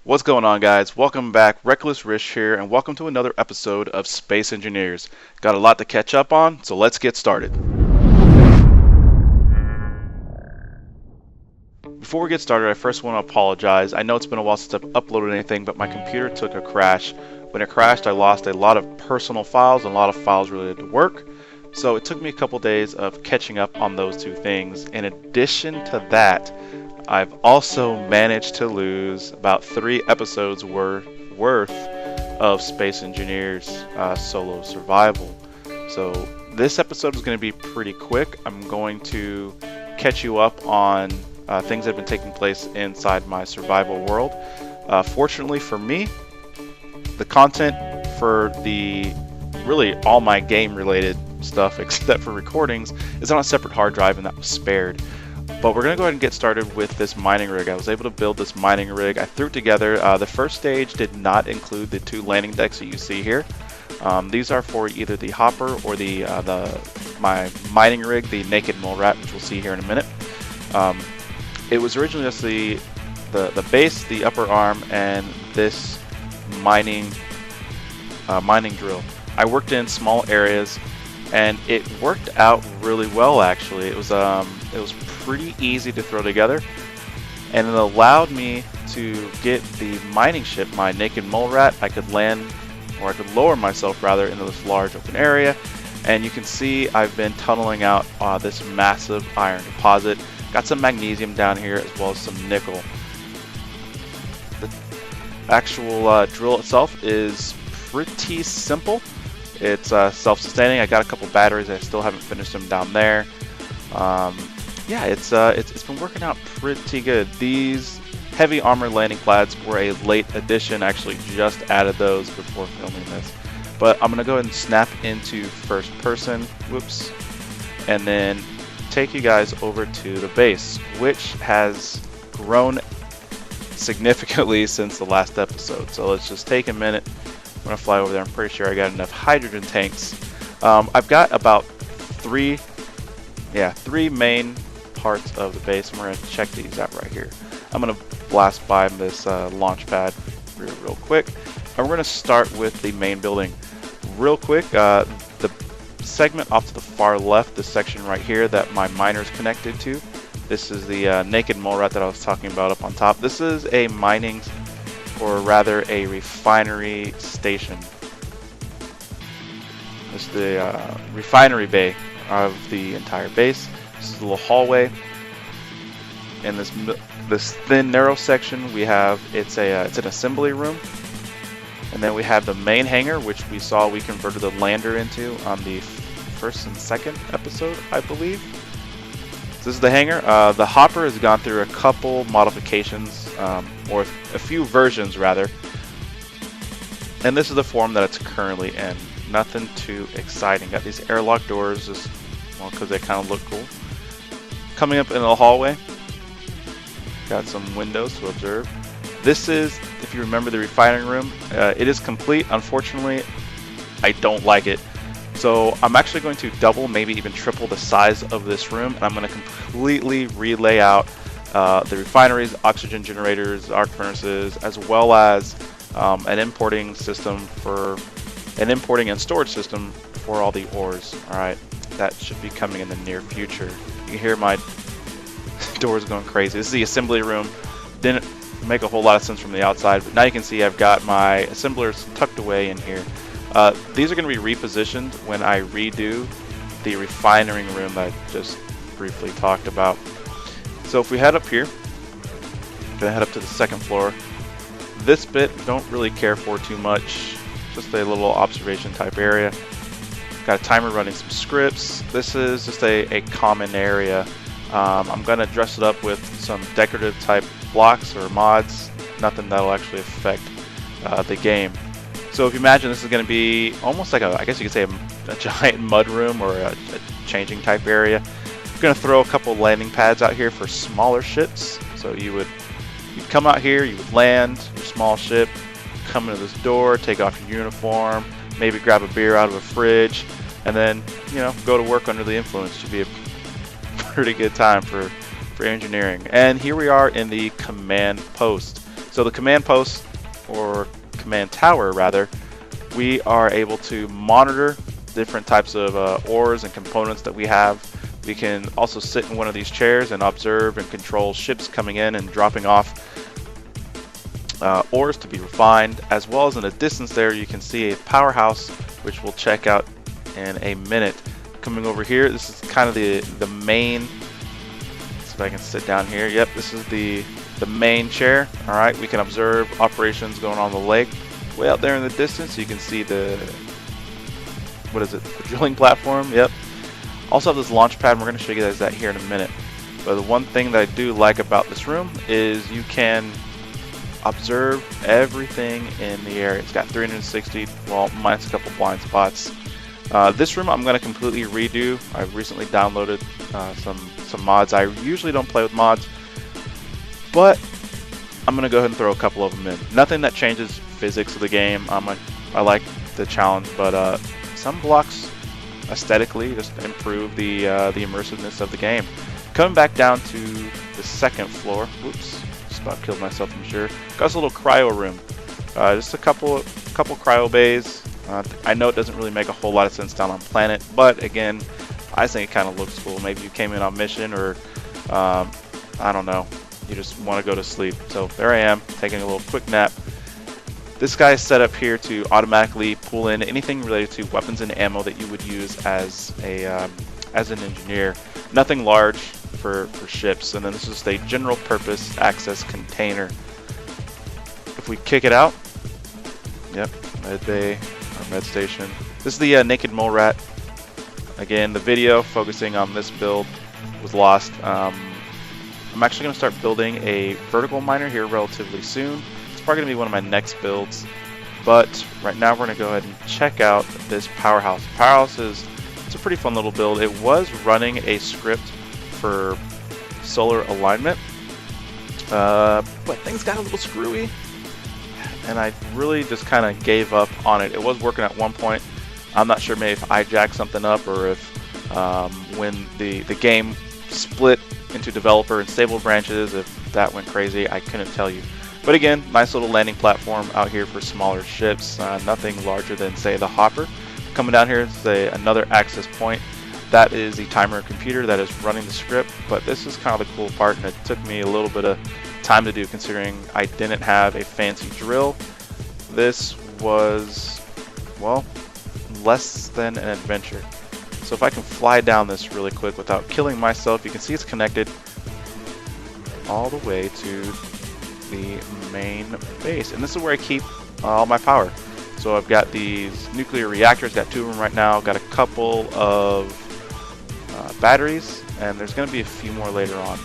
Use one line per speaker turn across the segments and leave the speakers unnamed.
What's going on, guys? Welcome back. Reckless Rish here, and welcome to another episode of Space Engineers. Got a lot to catch up on, so let's get started. Before we get started, I first want to apologize. I know it's been a while since I've uploaded anything, but my computer took a crash. When it crashed, I lost a lot of personal files and a lot of files related to work. So it took me a couple days of catching up on those two things. In addition to that, I've also managed to lose about 3 episodes worth of Space Engineers solo survival. So this episode is going to be pretty quick. I'm going to catch you up on things that have been taking place inside my survival world. Fortunately for me, the content for really all my game related stuff except for recordings is on a separate hard drive, and that was spared. But we're going to go ahead and get started with this mining rig. I was able to build this mining rig. I threw it together. The first stage did not include the 2 landing decks that you see here. These are for either the hopper or my mining rig, the naked mole rat, which we'll see here in a minute. It was originally just the base, the upper arm, and this mining drill. I worked in small areas, and it worked out really well. Actually, it was pretty easy to throw together, and it allowed me to get the mining ship, my naked mole rat. I could lower myself rather into this large open area, and you can see I've been tunneling out this massive iron deposit. Got some magnesium down here as well as some nickel. The actual drill itself is pretty simple. It's self-sustaining. I got a couple batteries. I still haven't finished them down there. Yeah, it's been working out pretty good. These heavy armor landing pads were a late addition. I actually just added those before filming this. But I'm gonna go ahead and snap into first person. Whoops. And then take you guys over to the base, which has grown significantly since the last episode. So let's just take a minute. I'm gonna fly over there. I'm pretty sure I got enough hydrogen tanks. I've got about three main parts of the base, and we're gonna check these out right here. I'm gonna blast by this launch pad real quick, and we're gonna start with the main building real quick. The segment off to the far left, this section right here that my miner is connected to, this is the naked mole rat that I was talking about up on top. This is a mining, or rather a refinery station. This is the refinery bay of the entire base. This is a little hallway. In this thin narrow section, we have it's an assembly room, and then we have the main hangar, which we converted the lander into on the first and second episode, I believe. So this is the hangar. The hopper has gone through a couple modifications, or a few versions rather, and this is the form that it's currently in. Nothing too exciting. Got these airlock doors, just because they kind of look cool. Coming up in the hallway, got some windows to observe. This is, if you remember, the refining room. It is complete. Unfortunately, I don't like it. So I'm actually going to double, maybe even triple the size of this room, and I'm going to completely relay out the refineries, oxygen generators, arc furnaces, as well as an importing and storage system for all the ores. All right, that should be coming in the near future. You can hear my doors going crazy. This is the assembly room. Didn't make a whole lot of sense from the outside, but now you can see I've got my assemblers tucked away in here. These are going to be repositioned when I redo the refining room that I just briefly talked about. So if we head up here, I'm going to head up to the second floor. This bit don't really care for too much, just a little observation type area. Got a timer running some scripts. This is just a common area. I'm going to dress it up with some decorative type blocks or mods, nothing that'll actually affect the game. So if you imagine, this is going to be almost like I guess you could say a giant mud room or a changing type area. I'm going to throw a couple landing pads out here for smaller ships. So you'd come out here, you would land your small ship, come into this door, take off your uniform, maybe grab a beer out of a fridge, and then go to work under the influence. Should be a pretty good time for engineering. And here we are in the command post. So the command post, or command tower rather, we are able to monitor different types of ores and components that we have. We can also sit in one of these chairs and observe and control ships coming in and dropping off ores to be refined, as well as in the distance there you can see a powerhouse, which we'll check out in a minute. Coming over here, this is kind of the main. Let's see if I can sit down here. Yep, this is the main chair. All right, we can observe operations going on the lake. Way out there in the distance, you can see the, what is it, the drilling platform. Yep. Also have this launch pad, and we're going to show you guys that here in a minute. But the one thing that I do like about this room is you can observe everything in the area. It's got 360, well, minus a couple blind spots. This room I'm going to completely redo. I've recently downloaded some mods. I usually don't play with mods, but I'm going to go ahead and throw a couple of them in. Nothing that changes physics of the game. I like the challenge, but some blocks aesthetically just improve the immersiveness of the game. Coming back down to the second floor. Whoops, just about killed myself, I'm sure. Got this little cryo room. Just a couple cryo bays. I know it doesn't really make a whole lot of sense down on planet, but again, I think it kind of looks cool. Maybe you came in on mission, or I don't know, you just want to go to sleep. So there I am, taking a little quick nap. This guy is set up here to automatically pull in anything related to weapons and ammo that you would use as an engineer. Nothing large for ships. And then this is a general purpose access container. If we kick it out, yep, med bay or med station. This is the naked mole rat. Again, the video focusing on this build was lost. I'm actually going to start building a vertical miner here relatively soon. Probably going to be one of my next builds, but right now we're going to go ahead and check out this powerhouse. Powerhouse it's a pretty fun little build. It was running a script for solar alignment, but things got a little screwy, and I really just kind of gave up on it. It was working at one point. I'm not sure maybe if I jacked something up, or if when the game split into developer and stable branches, if that went crazy. I couldn't tell you. But again, nice little landing platform out here for smaller ships, nothing larger than, say, the Hopper. Coming down here is another access point. That is the timer computer that is running the script, but this is kind of the cool part, and it took me a little bit of time to do considering I didn't have a fancy drill. This was, well, less than an adventure. So if I can fly down this really quick without killing myself, you can see it's connected all the way to the main base, and this is where I keep all my power. So I've got these nuclear reactors, got 2 of them right now, got a couple of batteries, and there's going to be a few more later on.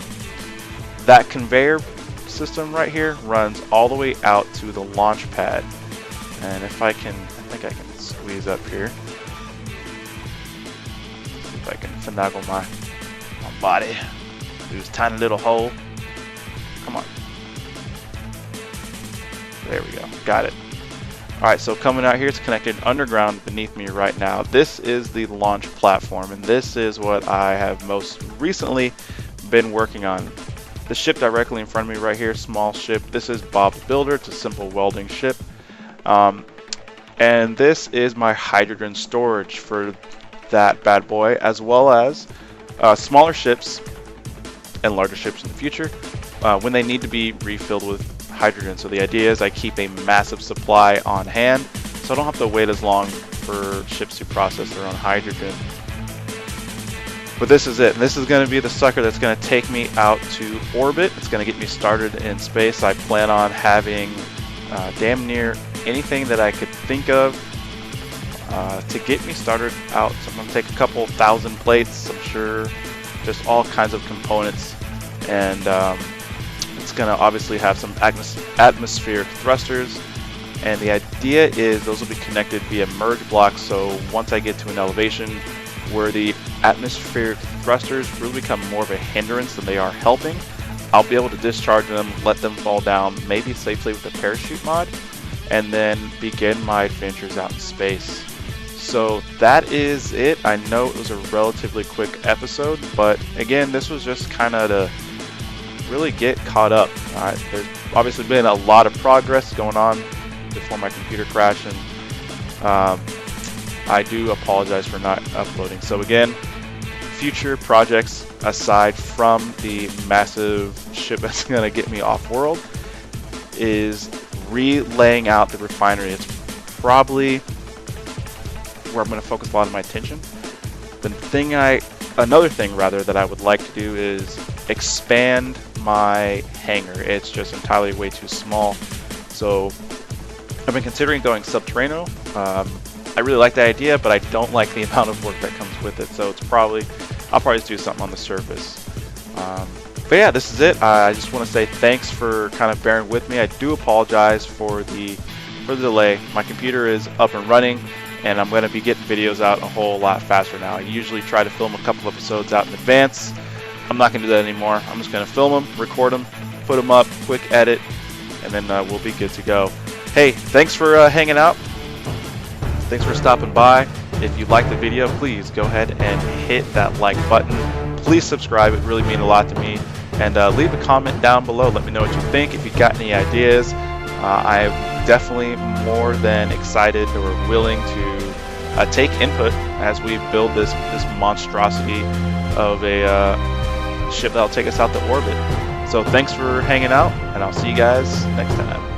That conveyor system right here runs all the way out to the launch pad, and if I think I can squeeze up here. See if I can finagle my body through this tiny little hole. Come on. There we go. Got it. Alright, so coming out here, it's connected underground beneath me right now. This is the launch platform, and this is what I have most recently been working on. The ship directly in front of me right here, small ship. This is Bob the Builder. It's a simple welding ship. And this is my hydrogen storage for that bad boy, as well as smaller ships and larger ships in the future when they need to be refilled with hydrogen. So the idea is I keep a massive supply on hand, so I don't have to wait as long for ships to process their own hydrogen. But this is it. And this is going to be the sucker that's going to take me out to orbit. It's going to get me started in space. I plan on having damn near anything that I could think of to get me started out. So I'm going to take a couple thousand plates, I'm sure, just all kinds of components, and it's going to obviously have some atmospheric thrusters, and the idea is those will be connected via merge blocks. So once I get to an elevation where the atmospheric thrusters really become more of a hindrance than they are helping, I'll be able to discharge them, let them fall down, maybe safely with a parachute mod, and then begin my adventures out in space. So that is it. I know it was a relatively quick episode, but again, this was just kind of really get caught up. There's obviously been a lot of progress going on before my computer crashed, and I do apologize for not uploading. So again, future projects aside from the massive ship that's going to get me off world is relaying out the refinery. It's probably where I'm going to focus a lot of my attention. Another thing that I would like to do is expand my hangar. It's just entirely way too small. So I've been considering going subterranean. I really like the idea, but I don't like the amount of work that comes with it. So I'll probably just do something on the surface. But yeah, this is it. I just want to say thanks for kind of bearing with me. I do apologize for the delay. My computer is up and running, and I'm going to be getting videos out a whole lot faster now. I usually try to film a couple episodes out in advance. I'm not going to do that anymore. I'm just going to film them, record them, put them up, quick edit, and then we'll be good to go. Hey, thanks for hanging out. Thanks for stopping by. If you liked the video, please go ahead and hit that like button. Please subscribe. It really means a lot to me. And leave a comment down below. Let me know what you think. If you got any ideas, I'm definitely more than excited or willing to take input as we build this monstrosity of a ship that'll take us out to orbit. So thanks for hanging out, and I'll see you guys next time.